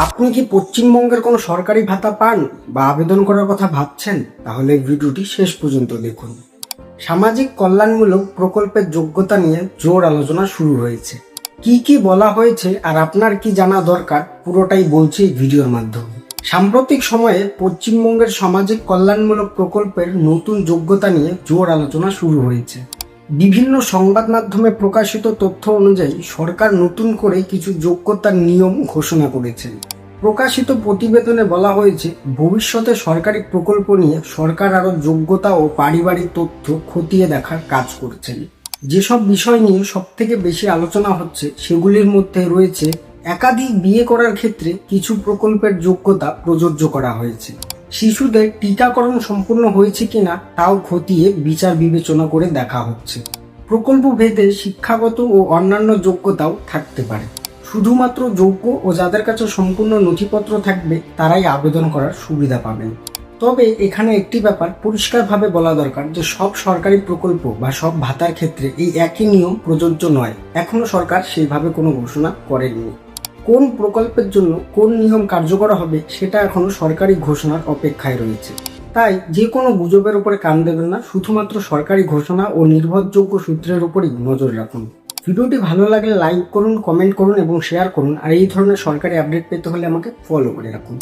আপনি কি পশ্চিমবঙ্গের কোনো সরকারি ভাতা পান বা আবেদন করার কথা ভাবছেন? তাহলে ভিডিওটি শেষ পর্যন্ত দেখুন। সামাজিক কল্যাণমূলক প্রকল্পের যোগ্যতা নিয়ে জোর আলোচনা শুরু হয়েছে। কি কি বলা হয়েছে আর আপনার কি জানা দরকার পুরোটাই বলছি এই ভিডিওর মাধ্যমে। সাম্প্রতিক সময়ে পশ্চিমবঙ্গের সামাজিক কল্যাণমূলক প্রকল্পের নতুন যোগ্যতা নিয়ে জোর আলোচনা শুরু হয়েছে। বিভিন্ন সংবাদ মাধ্যমে প্রকাশিত তথ্য অনুযায়ী সরকার নতুন করে কিছু যোগ্যতার নিয়ম ঘোষণা করেছে। প্রকাশিত প্রতিবেদনে বলা হয়েছে, ভবিষ্যতে সরকারি প্রকল্প নিয়ে সরকার আরও যোগ্যতা ও পারিবারিক তথ্য খতিয়ে দেখার কাজ করছেন। যেসব বিষয় নিয়ে সবথেকে বেশি আলোচনা হচ্ছে সেগুলির মধ্যে রয়েছে একাধিক বিয়ে করার ক্ষেত্রে কিছু প্রকল্পের যোগ্যতা প্রযোজ্য করা হয়েছে। শিশুদের টিকাকরণ সম্পূর্ণ হয়েছে কিনা তাও খতিয়ে বিচার বিবেচনা করে দেখা হচ্ছে। প্রকল্প ভেদে শিক্ষাগত ও অন্যান্য যোগ্যতাও থাকতে পারে। শুধুমাত্র যোগ্য ও যাদের কাছে সম্পূর্ণ নথিপত্র থাকবে তারাই আবেদন করার সুবিধা পাবেন। তবে এখানে একটি ব্যাপার পরিষ্কারভাবে বলা দরকার যে সব সরকারি প্রকল্প বা সব ভাতার ক্ষেত্রে এই একই নিয়ম প্রযোজ্য নয়। এখনো সরকার সেইভাবে কোনো ঘোষণা করেননি। কোন প্রকল্পের জন্য কোন নিয়ম কার্যকর হবে সেটা এখনো সরকারি ঘোষণার অপেক্ষায় রয়েছে। তাই যে কোনো গুজবের উপরে কান দেবেন না, শুধুমাত্র সরকারি ঘোষণা ও নির্ভরযোগ্য সূত্রের উপরই নজর রাখুন। ভিডিওটি ভালো লাগলে লাইক করুন, কমেন্ট করুন এবং শেয়ার করুন। আর এই ধরনের সরকারি আপডেট পেতে হলে আমাকে ফলো করে রাখুন।